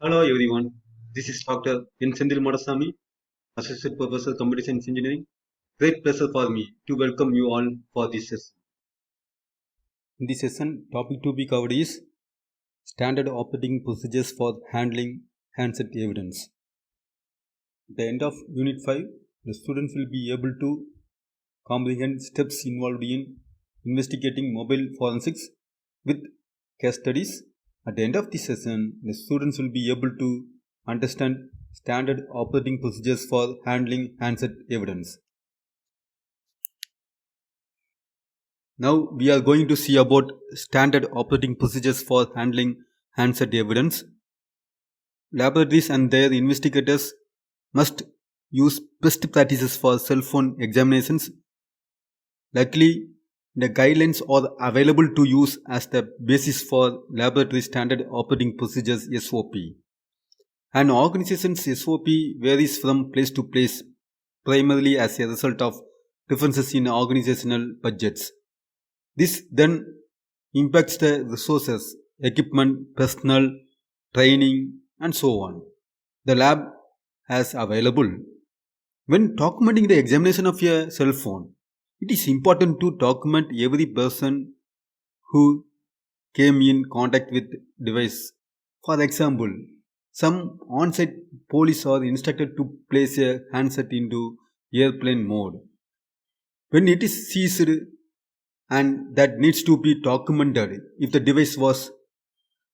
Hello everyone, this is Dr. N.Senthil Madasamy, Associate Professor Computer Science Engineering. Great pleasure for me to welcome you all for this session. In this session, topic to be covered is standard operating procedures for handling handset evidence. At the end of Unit 5, the students will be able to comprehend steps involved in investigating mobile forensics with case studies. At the end of this session, the students will be able to understand standard operating procedures for handling handset evidence. Now we are going to see about standard operating procedures for handling handset evidence. Laboratories and their investigators must use best practices for cell phone examinations. Luckily, the guidelines are available to use as the basis for laboratory standard operating procedures SOP. An organization's SOP varies from place to place primarily as a result of differences in organizational budgets. This then impacts the resources, equipment, personnel, training, and so on the lab has available. When documenting the examination of a cell phone, it is important to document every person who came in contact with device. For example, some on-site police are instructed to place a handset into airplane mode. When it is seized, and that needs to be documented if the device was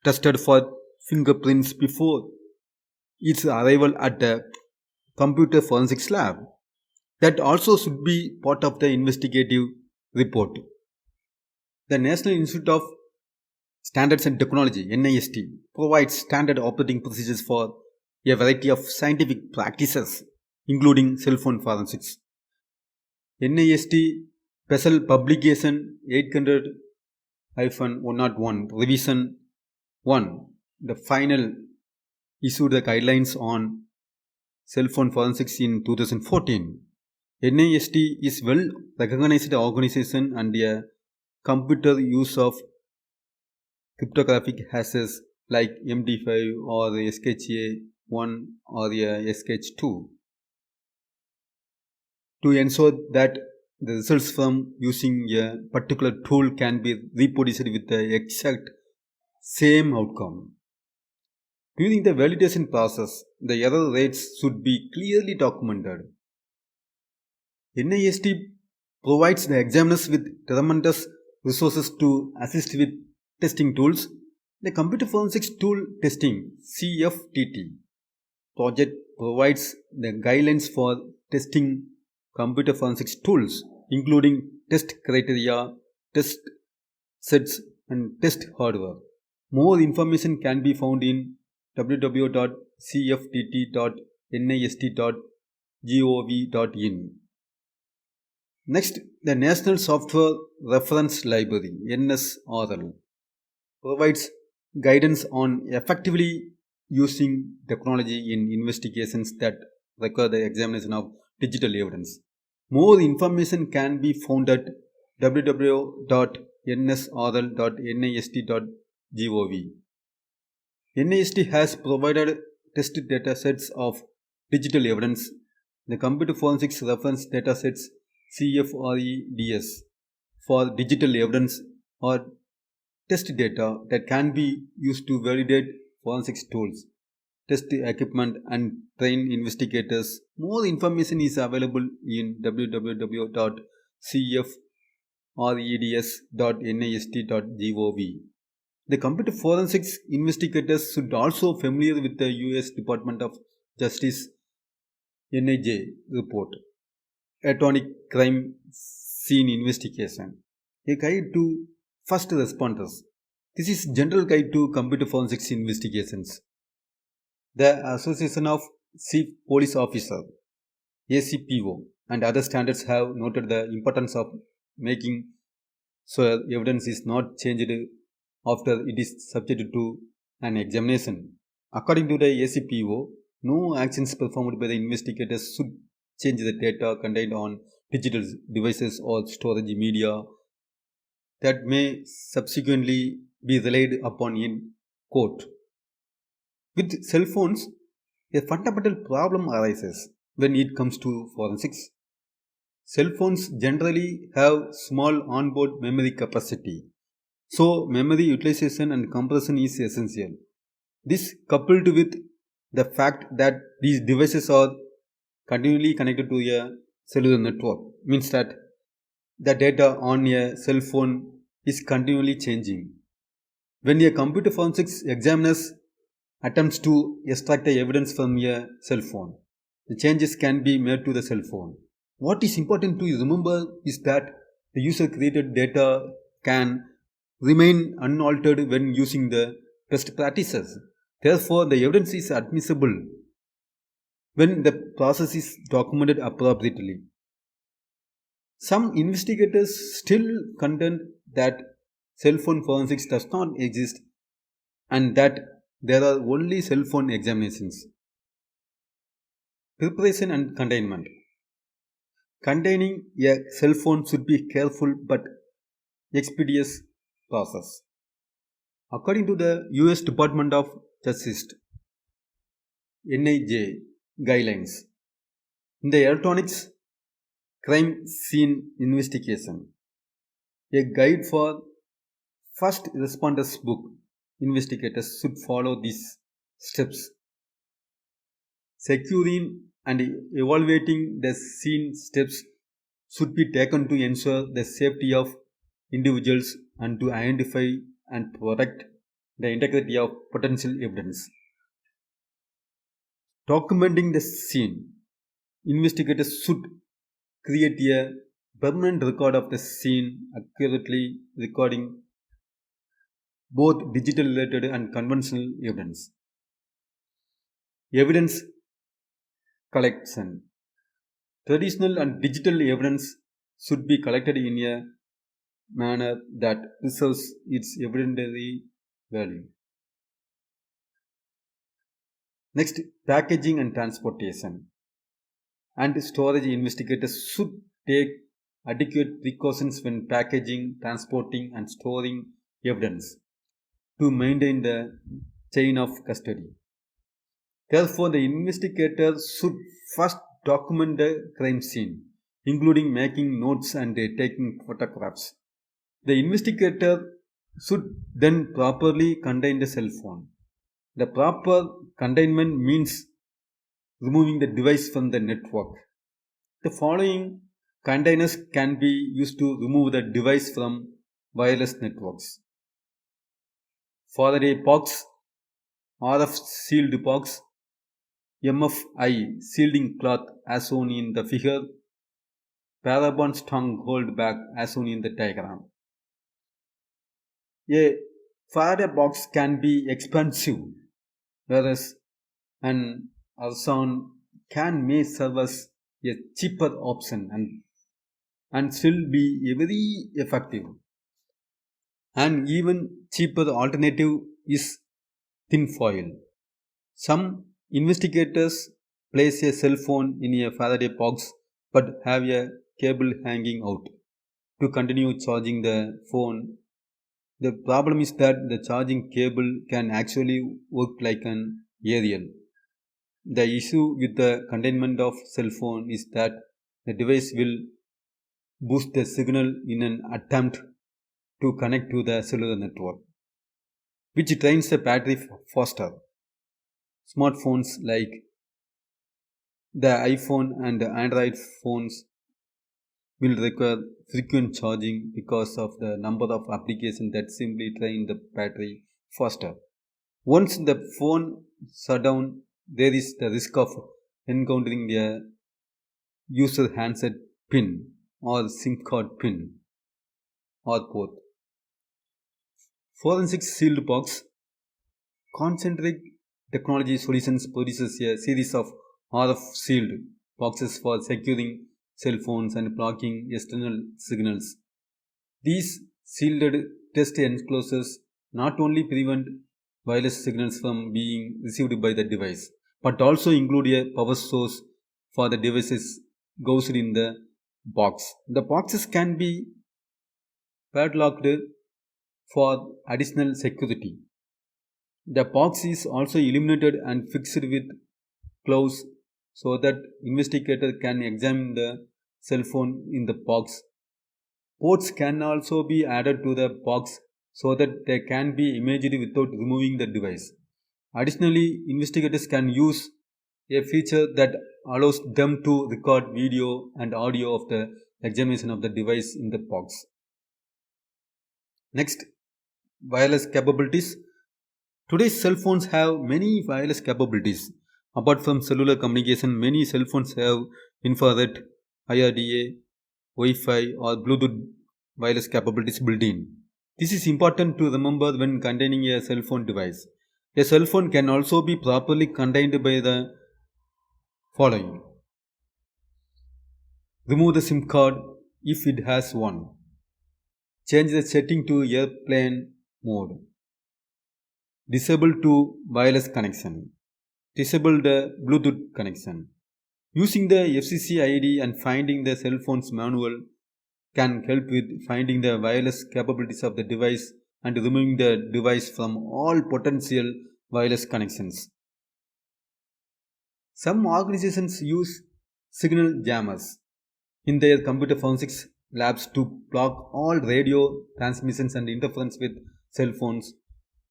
tested for fingerprints before its arrival at the computer forensics lab. That also should be part of the investigative report. The National Institute of Standards and Technology (NIST) provides standard operating procedures for a variety of scientific practices, including cell phone forensics. NIST Special Publication 800-101 Revision 1, the final, issued the guidelines on cell phone forensics in 2014. NIST is well recognized organization and a computer use of cryptographic hashes like MD5 or SKA1 or SKH2 to ensure that the results from using a particular tool can be reproduced with the exact same outcome. During the validation process, the error rates should be clearly documented. NIST provides the examiners with tremendous resources to assist with testing tools. The Computer Forensics Tool Testing (CFTT) project provides the guidelines for testing computer forensics tools, including test criteria, test sets, and test hardware. More information can be found in www.cftt.nist.gov.in. Next, the National Software Reference Library (NSRL) provides guidance on effectively using technology in investigations that require the examination of digital evidence. More information can be found at www.nsrl.nist.gov. NIST has provided test datasets of digital evidence, the Computer Forensics Reference Datasets CFREDS for digital evidence or test data that can be used to validate forensics tools, test equipment, and train investigators. More information is available in www.cfreds.nist.gov. The computer forensics investigators should also familiar with the US Department of Justice NIJ report, Electronic Crime Scene Investigation, a guide to first responders. This is general guide to computer forensics investigations. The Association of Chief Police Officer (ACPO) and other standards have noted the importance of making sure evidence is not changed after it is subjected to an examination. According to the ACPO, no actions performed by the investigators should change the data contained on digital devices or storage media that may subsequently be relied upon in court. With cell phones, a fundamental problem arises when it comes to forensics. Cell phones generally have small onboard memory capacity, so memory utilization and compression is essential. This, coupled with the fact that these devices are continually connected to a cellular network, means that the data on a cell phone is continually changing. When a computer forensics examiner attempts to extract the evidence from a cell phone, the changes can be made to the cell phone. What is important to remember is that the user created data can remain unaltered when using the best practices. Therefore, the evidence is admissible when the process is documented appropriately. Some investigators still contend that cell phone forensics does not exist and that there are only cell phone examinations. Preparation and containment. Containing a cell phone should be careful but expeditious process. According to the US Department of Justice NIJ guidelines, in the electronics crime scene investigation, a guide for first responders book, investigators should follow these steps. Securing and evaluating the scene steps should be taken to ensure the safety of individuals and to identify and protect the integrity of potential evidence. Documenting the scene, investigators should create a permanent record of the scene, accurately recording both digital related and conventional evidence. Evidence collection. Traditional and digital evidence should be collected in a manner that preserves its evidentiary value. Next, packaging and transportation and storage. Investigators should take adequate precautions when packaging, transporting, and storing evidence to maintain the chain of custody. Therefore, the investigator should first document the crime scene, including making notes and taking photographs. The investigator should then properly contain the cell phone. The proper containment means removing the device from the network. The following containers can be used to remove the device from wireless networks: Faraday box, RF sealed box, MFI shielding cloth as shown in the figure, Parabon strong hold bag as shown in the diagram. A Faraday box can be expensive, whereas an Arson can may serve as a cheaper option and still be very effective. An even cheaper alternative is tinfoil. Some investigators place a cell phone in a Faraday box but have a cable hanging out to continue charging the phone. The problem is that the charging cable can actually work like an aerial. The issue with the containment of cell phone is that the device will boost the signal in an attempt to connect to the cellular network, which drains the battery faster. Smartphones like the iPhone and the Android phones will require frequent charging because of the number of applications that simply drain the battery faster. Once the phone shut down, there is the risk of encountering a user handset pin or SIM card pin or both. Forensic sealed box. Concentric Technology Solutions produces a series of RF sealed boxes for securing cell phones and blocking external signals. These sealed test enclosures not only prevent wireless signals from being received by the device, but also include a power source for the devices goes in the box. The boxes can be padlocked for additional security. The box is also illuminated and fixed with close so that investigator can examine the cell phone in the box. Ports can also be added to the box so that they can be imaged without removing the device. Additionally, investigators can use a feature that allows them to record video and audio of the examination of the device in the box. Next, wireless capabilities. Today's cell phones have many wireless capabilities. Apart from cellular communication, many cell phones have infrared, IRDA, Wi-Fi, or Bluetooth wireless capabilities built in. This is important to remember when containing a cell phone device. A cell phone can also be properly contained by the following: remove the SIM card if it has one, change the setting to airplane mode, disable to wireless connection, disable the Bluetooth connection. Using the FCC ID and finding the cell phone's manual can help with finding the wireless capabilities of the device and removing the device from all potential wireless connections. Some organizations use signal jammers in their computer forensics labs to block all radio transmissions and interference with cell phones.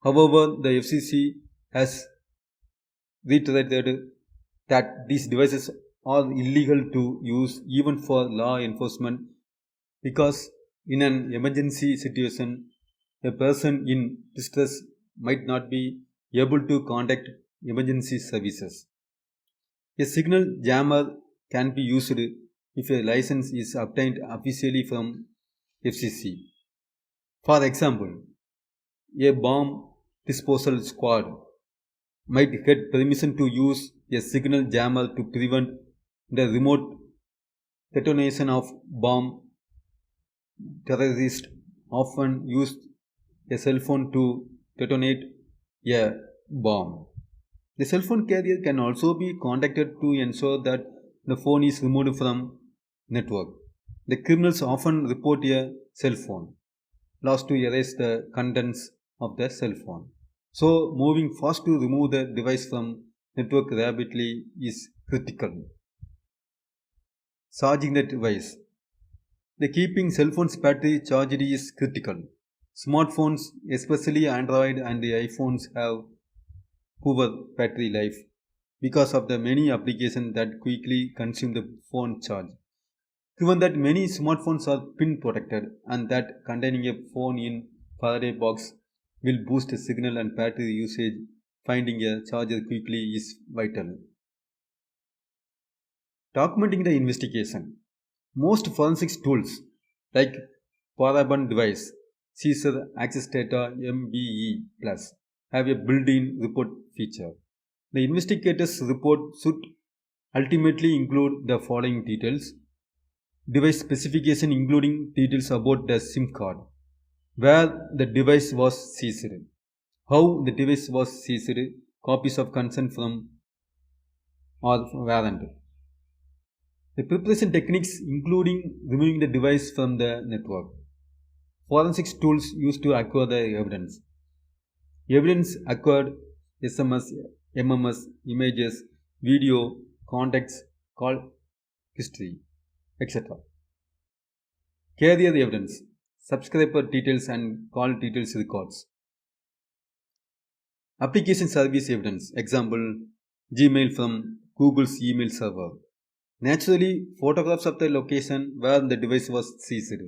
However, the FCC has reiterated that these devices are illegal to use even for law enforcement because in an emergency situation a person in distress might not be able to contact emergency services. A signal jammer can be used if a license is obtained officially from FCC. For example, a bomb disposal squad might get permission to use a signal jammer to prevent the remote detonation of bomb. Terrorists often use a cell phone to detonate a bomb. The cell phone carrier can also be contacted to ensure that the phone is removed from network. The criminals often report a cell phone lost to erase the contents of the cell phone. So moving fast to remove the device from network rapidly is critical. Charging the device. The keeping cell phone's battery charged is critical. Smartphones, especially Android and the iPhones, have poor battery life because of the many applications that quickly consume the phone charge. Given that many smartphones are pin protected and that containing a phone in Faraday box will boost the signal and battery usage, finding a charger quickly is vital. Documenting the investigation. Most forensics tools like Paraban device, Caesar Access Data MBE Plus have a built-in report feature. The investigator's report should ultimately include the following details: device specification including details about the SIM card, where the device was seized, how the device was seized, copies of consent from or warrant. The preparation techniques including removing the device from the network. Forensics tools used to acquire the evidence. Evidence acquired: SMS, MMS, images, video, contacts, call history, etc. Carrier evidence: subscriber details and call details records. Application service evidence: example, Gmail from Google's email server. Naturally, photographs of the location where the device was seized,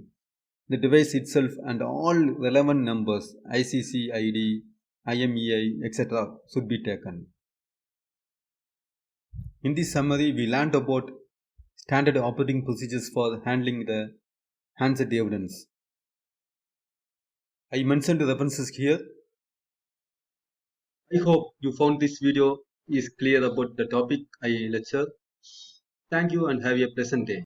the device itself, and all relevant numbers, ICC ID, IMEI, etc., should be taken. In this summary, we learned about standard operating procedures for handling the handset evidence. I mentioned the references here. I hope you found this video is clear about the topic I lecture. Thank you and have a pleasant day.